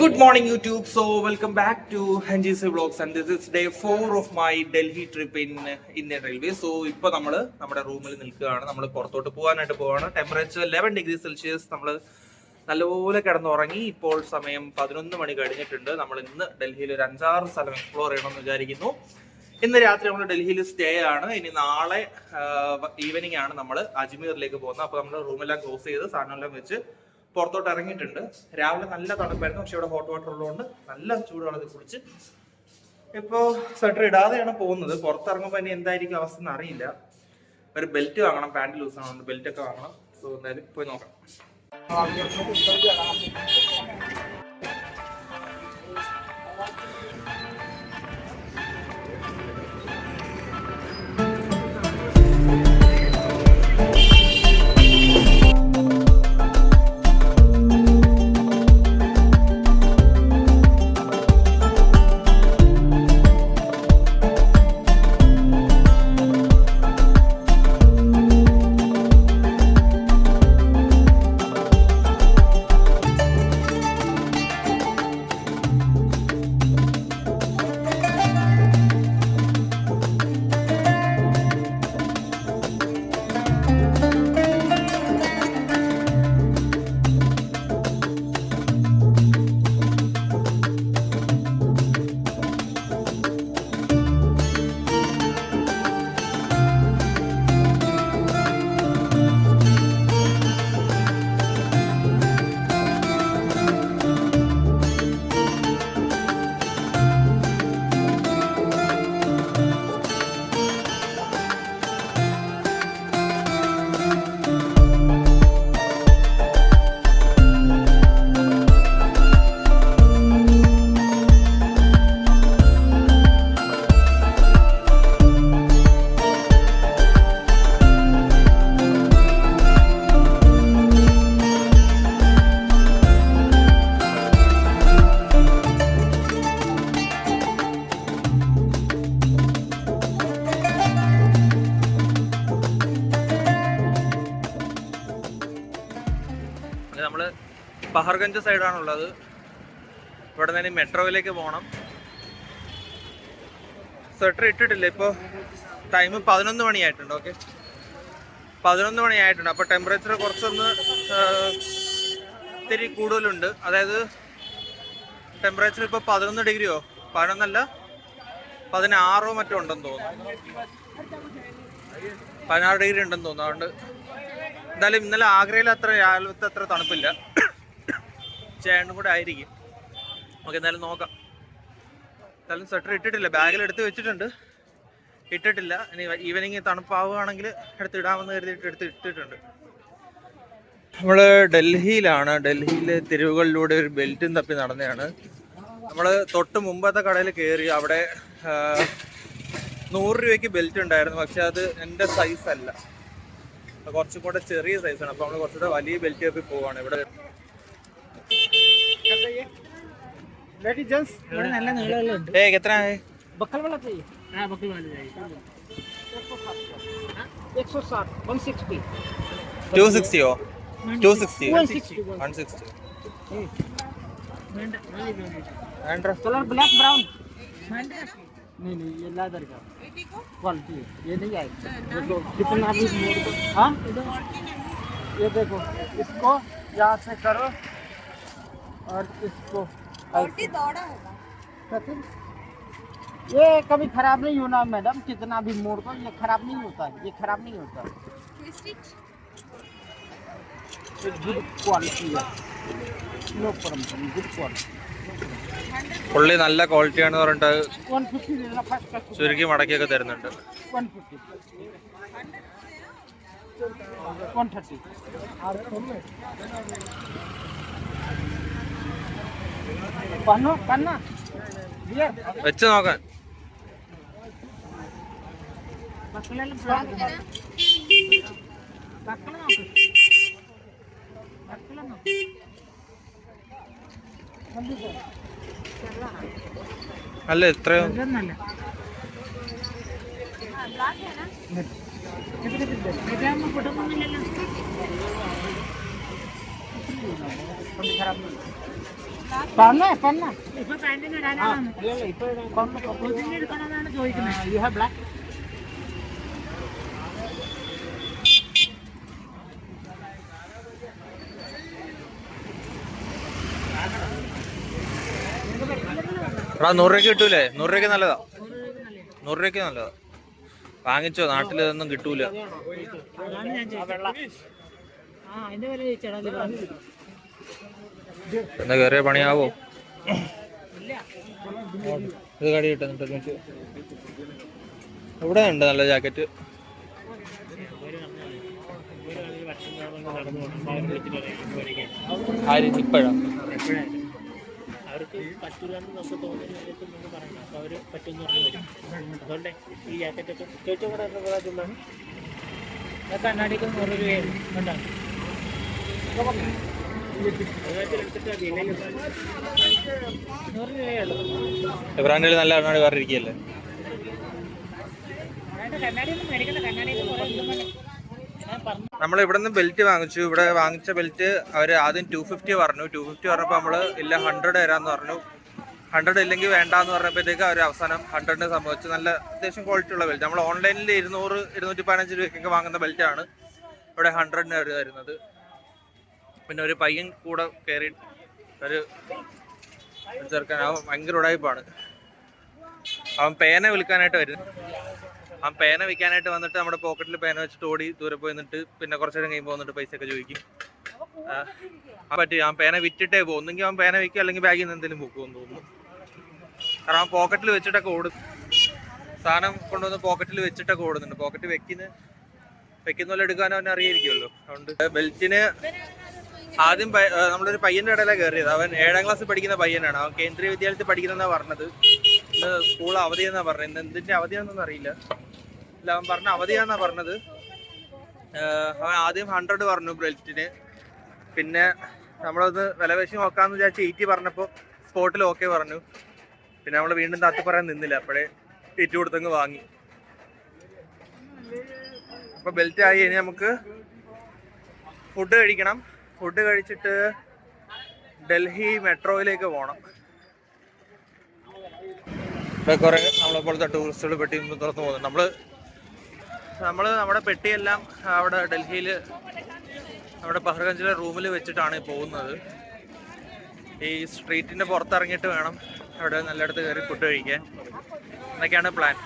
Good morning YouTube. So welcome back to NGC Vlogs and this is day 4 of my Delhi trip in Indian Railways. So ഇപ്പോൾ നമ്മുടെ റൂമിൽ നിൽക്കുകയാണ്. നമ്മൾ പുറത്തോട്ട് പോകാനാണ്. Temperature 11 degree Celsius. നമ്മൾ നല്ലപോലെ കിടന്നുറങ്ങി. ഇപ്പോൾ സമയം 11 മണി കഴിഞ്ഞിട്ടുണ്ട്. നമ്മൾ ഇന്ന് ഡൽഹിയിൽ ഒരു 5-6 സ്ഥലം എക്സ്പ്ലോർ ചെയ്യണമെന്ന് വിചാരിക്കുന്നു. ഇന്ന് രാത്രി നമ്മൾ ഡൽഹിയിൽ സ്റ്റേ ആണ്. ഇനി നാളെ ഈവനിങ് ആണ് നമ്മൾ അജ്മീറിലേക്ക് പോകുന്നത്. അപ്പോൾ നമ്മൾ റൂമെല്ലാം ക്ലോസ് ചെയ്ത് സാധനമെല്ലാം വെച്ച് പുറത്തോട്ട് ഇറങ്ങിയിട്ടുണ്ട്. രാവിലെ നല്ല തണുപ്പായിരുന്നു, പക്ഷെ ഇവിടെ ഹോട്ട് വാട്ടർ ഉള്ളതുകൊണ്ട് നല്ല ചൂടുവെള്ളത്തിൽ കുടിച്ച് ഇപ്പോൾ സ്വെറ്റർ ഇടാതെയാണ് പോകുന്നത്. പുറത്തിറങ്ങുമ്പോൾ ഇനി എന്തായിരിക്കും അവസ്ഥ എന്ന് അറിയില്ല. ഒരു ബെൽറ്റ് വാങ്ങണം, പാൻറ് ലൂസ് ആണോ, ബെൽറ്റ് ഒക്കെ വാങ്ങണം. സോ എന്തായാലും പോയി നോക്കാം. നമ്മൾ പഹർഗഞ്ച് സൈഡാണുള്ളത്. ഇവിടെ നിന്ന് മെട്രോയിലേക്ക് പോകണം. സ്വെറ്റർ ഇട്ടിട്ടില്ല. ഇപ്പോൾ ടൈം 11 മണിയായിട്ടുണ്ട്. ഓക്കെ, 11 മണിയായിട്ടുണ്ട്. അപ്പോൾ ടെമ്പറേച്ചർ കുറച്ചൊന്ന് ഇത്തിരി കൂടുതലുണ്ട്. അതായത് ടെമ്പറേച്ചർ ഇപ്പോൾ 11 ഡിഗ്രിയോ 11 16 മറ്റോ ഉണ്ടെന്ന് തോന്നുന്നു. 16 ഡിഗ്രി ഉണ്ടെന്ന് തോന്നുന്നു. അതുകൊണ്ട് എന്തായാലും ഇന്നലെ ആഗ്രയിൽ രാവിലത്തെ അത്ര തണുപ്പില്ല. ചേണ്ടും കൂടെ ആയിരിക്കും. ഓക്കെ, എന്തായാലും നോക്കാം. എന്തായാലും സ്വെറ്റർ ഇട്ടിട്ടില്ല, ബാഗിൽ എടുത്ത് വെച്ചിട്ടുണ്ട്, ഇട്ടിട്ടില്ല. ഇനി ഈവനിങ് തണുപ്പാവുകയാണെങ്കിൽ എടുത്തിടാമെന്ന് കരുതിയിട്ട് ഇട്ടിട്ടുണ്ട്. നമ്മൾ ഡൽഹിയിലാണ്. ഡൽഹിയിലെ തെരുവുകളിലൂടെ ഒരു ബെൽറ്റും തപ്പി നടന്നതാണ്. നമ്മൾ തൊട്ട് മുമ്പത്തെ കടയിൽ കയറി. അവിടെ 100 രൂപയ്ക്ക് ബെൽറ്റ് ഉണ്ടായിരുന്നു, പക്ഷെ അത് എൻ്റെ സൈസ് അല്ല, കുറച്ചും കൂടെ ചെറിയ സൈസാണ്. അപ്പോൾ നമ്മൾ കുറച്ചുകൂടെ വലിയ ബെൽറ്റ് തപ്പി പോവാണ്. ഇവിടെ എത്ര 260 260 160 कलर ब्लैक ब्राउन नहीं ये लेदर का क्वालिटी ये नहीं आएगा। देखो कितना भी मोड़ दो। हाँ ये देखो, इसको यहाँ से करो और इसको दौड़ा होगा। ये कभी खराब नहीं होना मैडम, कितना भी मोड़ दो ये खराब नहीं होता है। ये खराब नहीं होता है, गुड क्वालिटी है, नो प्रॉब्लम, गुड क्वालिटी। പുള്ളി നല്ല ക്വാളിറ്റിയാണെന്ന് പറഞ്ഞിട്ട് ചുരുക്കി മടക്കിയൊക്കെ തരുന്നുണ്ട്. 130 വെച്ച് നോക്കാൻ. അല്ല എത്രയോ പെണ്ണ ഇപ്പൊ പാന്റിന് ഇടാനാണ്. എടുക്കണമെന്നാണ് ചോദിക്കുന്നത്. You have black. എടാ 100 രൂപയ്ക്ക് കിട്ടൂലേ? 100 രൂപയ്ക്ക് നല്ലതാ. 100 രൂപയ്ക്ക് നല്ലതാ. വാങ്ങിച്ചോ, നാട്ടിൽ ഇതൊന്നും കിട്ടൂല. എന്താ കയറിയ പണിയാവോ? ഇത് കടി കിട്ടുന്നുണ്ട്. ഇവിടെ ഉണ്ട് നല്ല ജാക്കറ്റ്. ഇപ്പോഴാ അവർക്ക് പറ്റൂലെന്ന് നമുക്ക് തോന്നുന്നു പറയണം. അപ്പോൾ അവർ പറ്റുമെന്ന് പറഞ്ഞു വരും. അതുകൊണ്ട് ഈ ജാക്കറ്റൊക്കെ ചോദിച്ചോടെ ചുമ്മാണ്. കണ്ണാടിക്ക് 100 രൂപയാണ്. കണ്ടാണ് 100 രൂപയുള്ളൂ. ബ്രാൻഡിൽ നല്ല കണ്ണാടി വേറെ ഇരിക്കുകയല്ലേ? കണ്ണാടിയൊന്നും മേടിക്കണ്ട. കണ്ണാടി നമ്മൾ ഇവിടെ നിന്ന് ബെൽറ്റ് വാങ്ങിച്ചു. ഇവിടെ വാങ്ങിച്ച ബെൽറ്റ് അവർ ആദ്യം 250 പറഞ്ഞു. 250 പറഞ്ഞപ്പോൾ നമ്മൾ ഇല്ല 100 തരാമെന്ന് പറഞ്ഞു. 100 ഇല്ലെങ്കിൽ വേണ്ടാന്ന് പറഞ്ഞപ്പോഴത്തേക്ക് അവർ അവസാനം 100ന് സംഭവിച്ചു. നല്ല അത്യാവശ്യം ക്വാളിറ്റി ഉള്ള ബെൽറ്റ്. നമ്മൾ ഓൺലൈനിൽ 200, 215 രൂപയ്ക്കൊക്കെ വാങ്ങുന്ന ബെൽറ്റാണ് ഇവിടെ 100ന് അവർ തരുന്നത്. പിന്നെ ഒരു പയ്യൻ കൂടെ കയറി ഒരു ചെറുക്കാൻ, അവൻ ഭയങ്കര ഉടായ്പാണ്. അവൻ പേന വിൽക്കാനായിട്ട് വരുന്നു. ആ പേന വിൽക്കാനായിട്ട് വന്നിട്ട് നമ്മുടെ പോക്കറ്റിൽ പേന വെച്ചിട്ട് ഓടി ദൂരെ പോയി നിന്നിട്ട് പിന്നെ കുറച്ചു നേരം കഴിയുമ്പോൾ വന്നിട്ട് പൈസ ഒക്കെ ചോദിക്കും. പറ്റി ആ പേന വിറ്റിട്ടേ പോകും. ഒന്നെങ്കിൽ അവൻ പേന വിൽക്കുക, അല്ലെങ്കിൽ ബാഗിൽ നിന്ന് എന്തെങ്കിലും പോകുമെന്ന് തോന്നുന്നു. കാരണം അവൻ പോക്കറ്റിൽ വെച്ചിട്ടൊക്കെ ഓടും. സാധനം കൊണ്ടുവന്ന് പോക്കറ്റിൽ വെച്ചിട്ടൊക്കെ ഓടുന്നുണ്ട്. പോക്കറ്റ് വെക്കുന്ന പോലെ എടുക്കാനും അവനെ അറിയായിരിക്കുമല്ലോ. അതുകൊണ്ട് ബെൽറ്റിന് ആദ്യം നമ്മളൊരു പയ്യൻ്റെ ഇടയിലാണ് കയറിയത്. അവൻ 7ാം ക്ലാസ്സിൽ പഠിക്കുന്ന പയ്യനാണ്. അവൻ കേന്ദ്രീയ വിദ്യാലയത്തിൽ പഠിക്കുന്നതെന്നാണ് പറഞ്ഞത്. ഇന്ന് സ്കൂൾ അവധിയെന്നാണ് പറഞ്ഞത്. ഇന്ന് എന്തിൻ്റെ അവധിയാണെന്നൊന്നും അറിയില്ല. അല്ല, അവൻ പറഞ്ഞ അവധിയാണെന്നാണ് പറഞ്ഞത്. അവൻ ആദ്യം 100 പറഞ്ഞു ബെൽറ്റിന്. പിന്നെ നമ്മളത് വിലപേശി നോക്കാമെന്ന് വിചാരിച്ച് 80 പറഞ്ഞപ്പോൾ സ്പോട്ടിൽ ഓക്കെ പറഞ്ഞു. പിന്നെ നമ്മൾ വീണ്ടും താത്തി പറയാൻ നിന്നില്ല. അപ്പോഴേ 80 കൊടുത്തങ്ങ് വാങ്ങി. അപ്പോൾ ബെൽറ്റ് ആയി. ഇനി നമുക്ക് ഫുഡ് കഴിക്കണം. ഫുഡ് കഴിച്ചിട്ട് ഡൽഹി മെട്രോയിലേക്ക് പോകണം. ഇവിടെ കുറേ നമ്മളെപ്പോലത്തെ ടൂറിസ്റ്റുകൾ പെട്ടി തുറന്നു പോകുന്നുണ്ട്. നമ്മൾ നമ്മുടെ പെട്ടിയെല്ലാം അവിടെ ഡൽഹിയിൽ നമ്മുടെ പഹർഗഞ്ചിലെ റൂമിൽ വെച്ചിട്ടാണ് പോകുന്നത്. ഈ സ്ട്രീറ്റിൻ്റെ പുറത്തിറങ്ങിയിട്ട് വേണം അവിടെ നല്ലയിടത്ത് കയറി ഫുഡ് കഴിക്കാൻ. എന്നൊക്കെയാണ് പ്ലാൻ.